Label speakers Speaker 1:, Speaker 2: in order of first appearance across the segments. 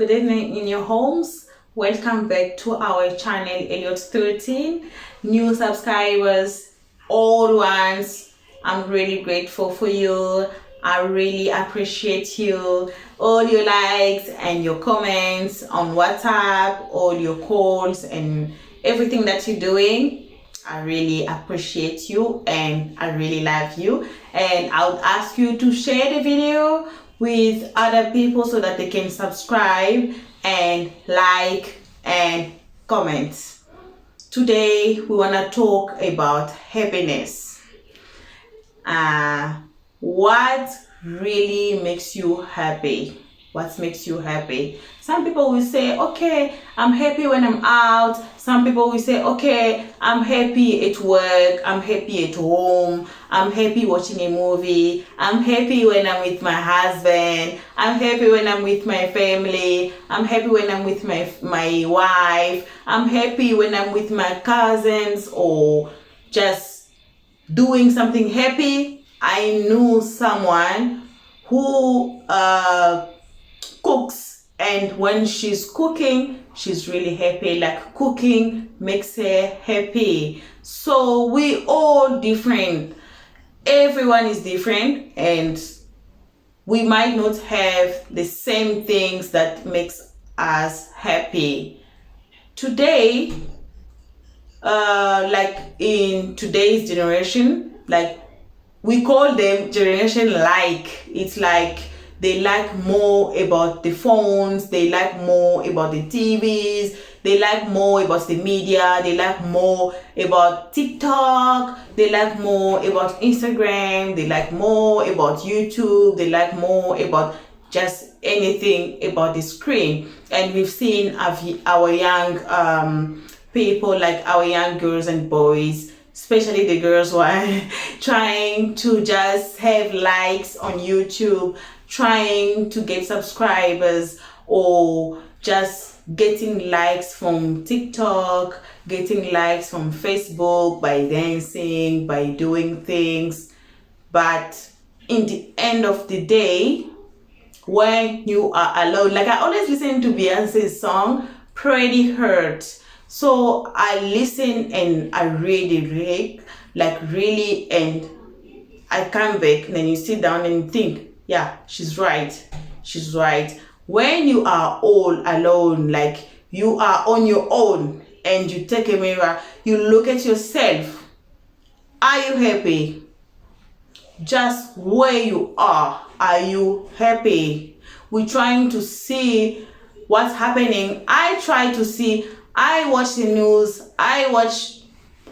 Speaker 1: Good evening in your homes. Welcome back to our channel, Elliot 13. New subscribers, old ones, I'm really grateful for you. I really appreciate you. All your likes and your comments on WhatsApp, all your calls, and everything that you're doing. I really appreciate you and I really love you. And I would ask you to share the video with other people so that they can subscribe and like and comment. Today we want to talk about happiness. What really makes you happy? What makes you happy? Some people will say, okay, I'm happy when I'm out. Some people will say, okay, I'm happy at work. I'm happy at home. I'm happy watching a movie. I'm happy when I'm with my husband. I'm happy when I'm with my family. I'm happy when I'm with my wife. I'm happy when I'm with my cousins or just doing something happy. I knew someone who cooks, and when she's cooking she's really happy. Like, cooking makes her happy. So we all different, everyone is different, and we might not have the same things that makes us happy. Today, like in today's generation, like we call them generation like, it's like they like more about the phones, they like more about the TVs, they like more about the media, they like more about TikTok, they like more about Instagram, they like more about YouTube, they like more about just anything about the screen. And we've seen our young people, like our young girls and boys, especially the girls, who are trying to just have likes on YouTube, trying to get subscribers, or just getting likes from TikTok, getting likes from Facebook by dancing, by doing things. But in the end of the day, when you are alone, like I always listen to Beyonce's song Pretty Hurt. So I listen and I really, and I come back, and then you sit down and you think, yeah, she's right. She's right. When you are all alone, like you are on your own, and you take a mirror, you look at yourself. Are you happy? Just where you are you happy? We're trying to see what's happening. I watch the news, I watch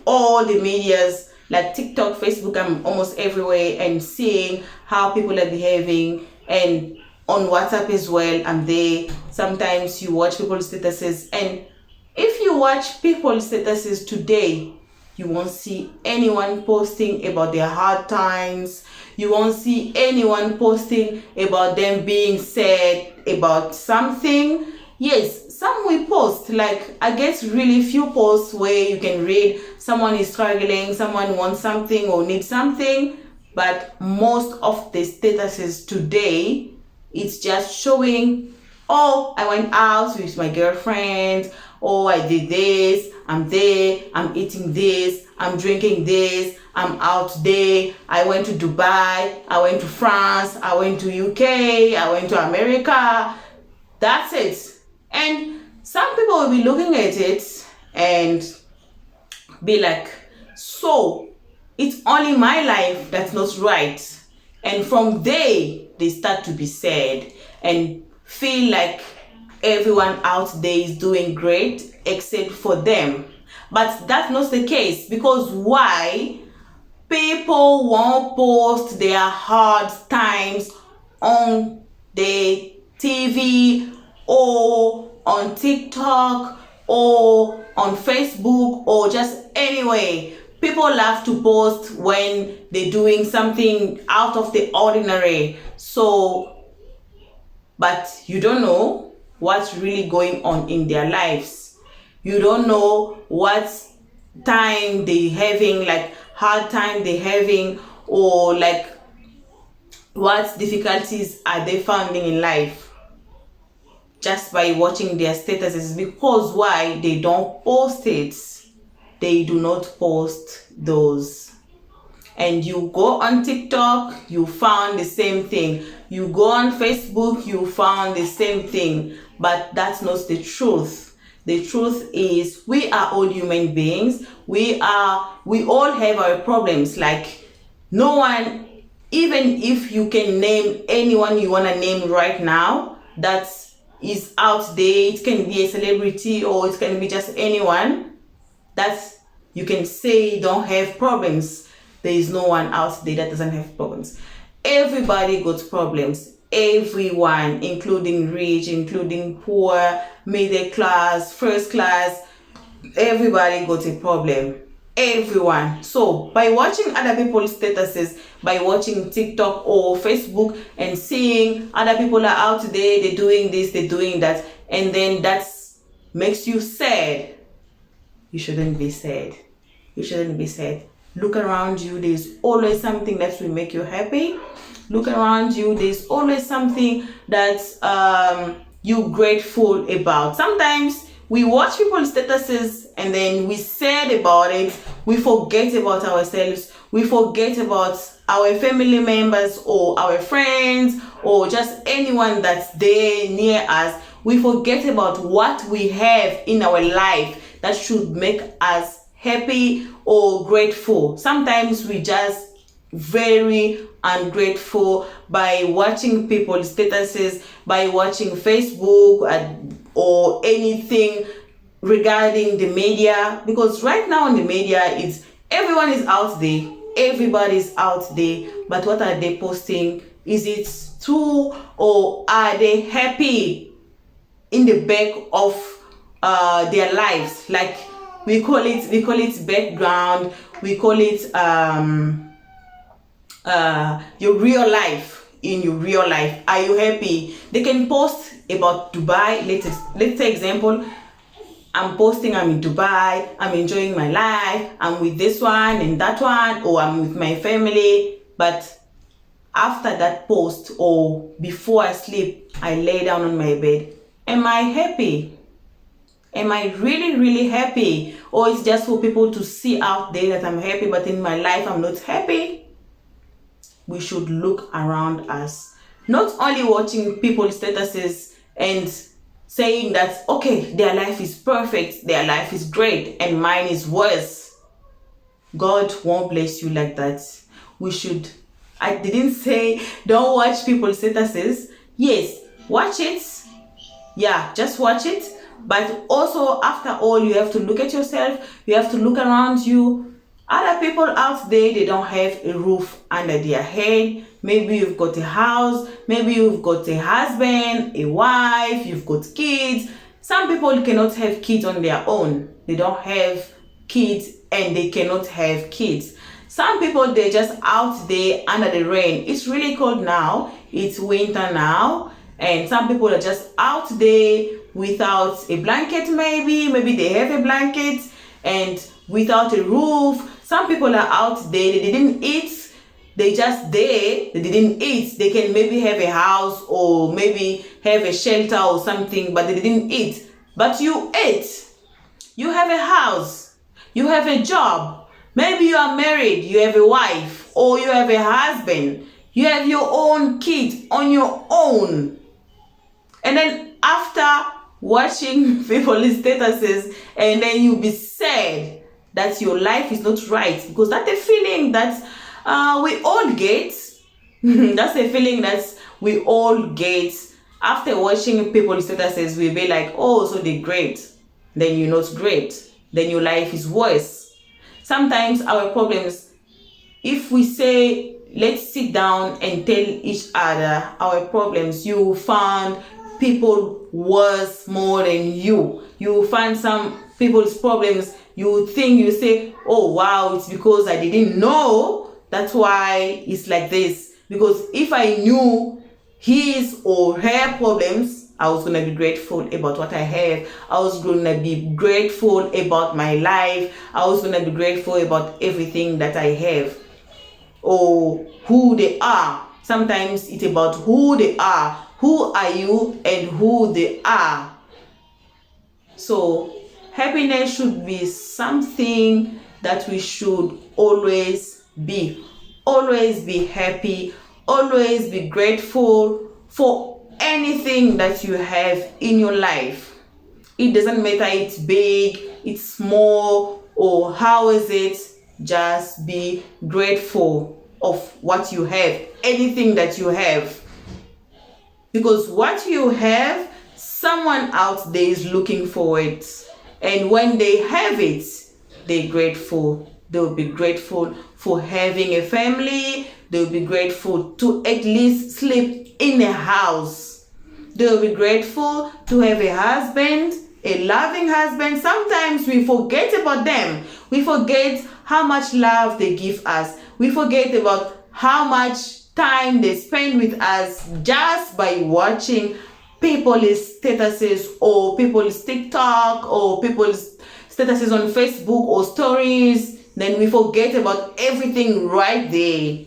Speaker 1: all the medias like TikTok, Facebook. I'm almost everywhere and seeing how people are behaving, and on WhatsApp as well, I'm there. Sometimes you watch people's statuses, and if you watch people's statuses today, you won't see anyone posting about their hard times. You won't see anyone posting about them being sad about something. Yes, some will post, like I guess really few posts where you can read someone is struggling, someone wants something or needs something. But most of the statuses today, it's just showing, oh, I went out with my girlfriend, oh, I did this, I'm there, I'm eating this, I'm drinking this, I'm out there, I went to Dubai, I went to France, I went to UK, I went to America. That's it. And some people will be looking at it and be like, so it's only my life that's not right. And from there, they start to be sad and feel like everyone out there is doing great except for them. But that's not the case, because why? People won't post their hard times on the TV or on TikTok or on Facebook or just anywhere. People love to post when they're doing something out of the ordinary. So, but you don't know what's really going on in their lives. You don't know what time they having, like hard time they having, or like what difficulties are they finding in life. just by watching their statuses, because why? They don't post it. They do not post those. And you go on TikTok, you found the same thing. You go on Facebook, you found the same thing. But that's not the truth. The truth is, we are all human beings. We all have our problems. Like, no one, even if you can name anyone you want to name right now that is out there, it can be a celebrity or it can be just anyone that you can say don't have problems. There is no one out there that doesn't have problems. Everybody got problems. Everyone, including rich, including poor, middle class, first class, everybody got a problem. Everyone. So by watching other people's statuses, by watching TikTok or Facebook and seeing other people are out there, they're doing this, they're doing that, and then that makes you sad. You shouldn't be sad. You shouldn't be sad. Look around you. There's always something that will make you happy. Look around you. There's always something that you're grateful about. Sometimes we watch people's statuses and then we sad about it. We forget about ourselves. We forget about our family members or our friends or just anyone that's there near us. We forget about what we have in our life that should make us happy or grateful. Sometimes we just very ungrateful by watching people's statuses, by watching Facebook or anything regarding the media, because right now in the media it's everyone is out there, everybody's out there, but what are they posting? Is it true, or are they happy in the back of their lives? Like we call it background, we call it your real life. In your real life, are you happy? They can post about Dubai. Let's take example. I'm posting I'm in Dubai, I'm enjoying my life, I'm with this one and that one, or I'm with my family. But after that post or before I sleep, I lay down on my bed, am I happy? Am I really happy? Or it's just for people to see out there that I'm happy, but in my life I'm not happy? We should look around us, not only watching people's statuses and saying that, okay, their life is perfect, their life is great, and mine is worse. God won't bless you like that. I didn't say don't watch people's statuses. Yes, watch it. Yeah, just watch it. But also, after all, you have to look at yourself. You have to look around you. Other people out there, they don't have a roof under their head. Maybe you've got a house. Maybe you've got a husband, a wife, you've got kids. Some people cannot have kids on their own. They don't have kids and they cannot have kids. Some people, they're just out there under the rain. It's really cold now. It's winter now. And some people are just out there without a blanket maybe. Maybe they have a blanket and without a roof. Some people are out there, they didn't eat, they just there, they didn't eat. They can maybe have a house or maybe have a shelter or something, but they didn't eat. But you ate. You have a house, you have a job. Maybe you are married, you have a wife, or you have a husband. You have your own kids on your own. And then after watching people's statuses, and then you be sad that your life is not right, because that's a feeling that we all get. That's a feeling that we all get. After watching people's statuses, we be like, oh, so they're great. Then you're not great. Then your life is worse. Sometimes our problems, if we say, let's sit down and tell each other our problems, you will find people worse more than you. You will find some people's problems, you think, you say, oh wow, it's because I didn't know, that's why it's like this. Because if I knew his or her problems, I was going to be grateful about what I have. I was going to be grateful about my life. I was going to be grateful about everything that I have or who they are. Sometimes it's about who they are, who are you and who they are. So happiness should be something that we should always be. Always be happy, always be grateful for anything that you have in your life. It doesn't matter it's big, it's small, or how is it. Just be grateful of what you have, anything that you have. Because what you have, someone out there is looking for it. And when they have it, they're grateful. They'll be grateful for having a family. They'll be grateful to at least sleep in a house. They'll be grateful to have a husband, a loving husband. Sometimes we forget about them. We forget how much love they give us. We forget about how much time they spend with us just by watching people's statuses or people's TikTok or people's statuses on Facebook or stories. Then we forget about everything right there.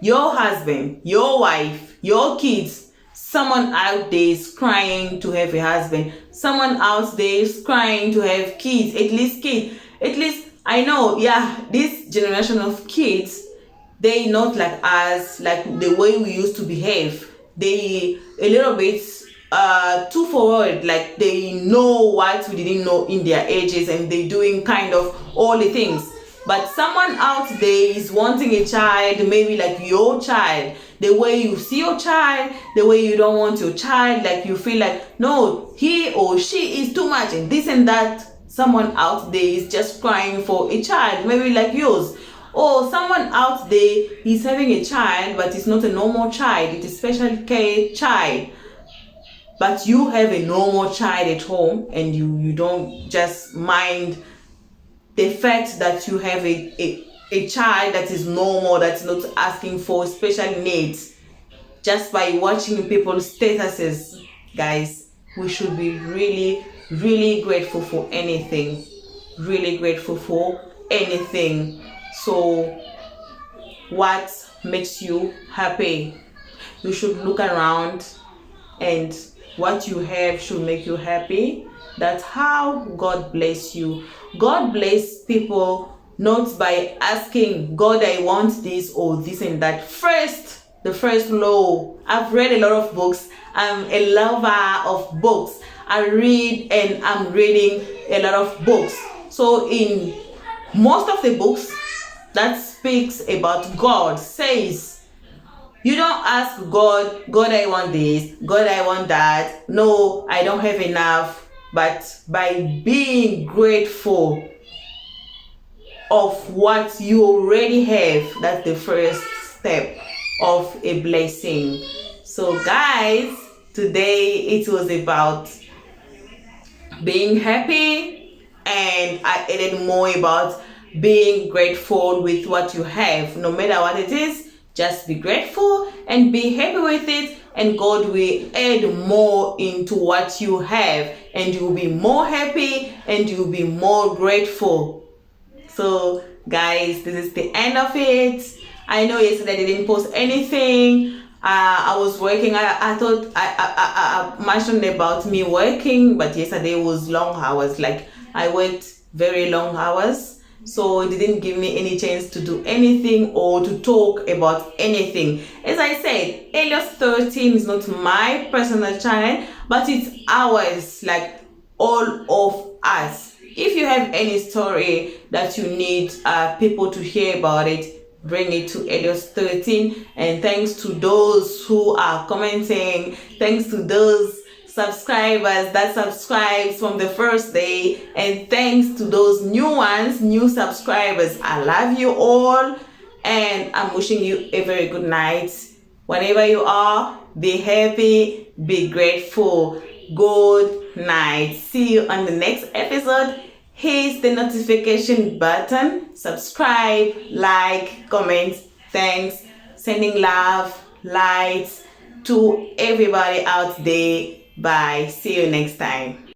Speaker 1: Your husband, your wife, your kids, someone out there is crying to have a husband. Someone out there is crying to have kids, at least kids. At least I know, this generation of kids, they not like us, like the way we used to behave. They a little bit too forward, like they know what we didn't know in their ages, and they doing kind of all the things. But someone out there is wanting a child, maybe like your child, the way you see your child, the way you don't want your child, like you feel like, no, he or she is too much and this and that. Someone out there is just crying for a child, maybe like yours. Or someone out there is having a child, but it's not a normal child, it's a special care child. But you have a normal child at home, and you don't just mind the fact that you have a child that is normal, that's not asking for special needs. Just by watching people's statuses, guys, we should be really, really grateful for anything. Really grateful for anything. So what makes you happy? You should look around, and what you have should make you happy. That's how God bless you. God bless people not by asking God, I want this or this and that. The first law. I've read a lot of books. I'm a lover of books. I read and I'm reading a lot of books. So in most of the books that speaks about God says, you don't ask God, I want this, God, I want that. No, I don't have enough. But by being grateful of what you already have, that's the first step of a blessing. So guys, today it was about being happy, and I added more about being grateful with what you have. No matter what it is, just be grateful and be happy with it, and God will add more into what you have, and you will be more happy and you will be more grateful. So guys, this is the end of it. I know yesterday I didn't post anything. I was working. I thought I mentioned about me working, but yesterday was long hours. Like I worked very long hours. So it didn't give me any chance to do anything or to talk about anything. As I said, Helios 13 is not my personal channel, but it's ours, like all of us. If you have any story that you need people to hear about it, bring it to Helios 13. And thanks to those who are commenting, thanks to those subscribers that subscribes from the first day, and thanks to those new subscribers. I love you all, and I'm wishing you a very good night. Whenever you are, be happy, be grateful. Good night. See you on the next episode. Hit the notification button, subscribe, like, comment. Thanks. Sending love, light to everybody out there. Bye. See you next time.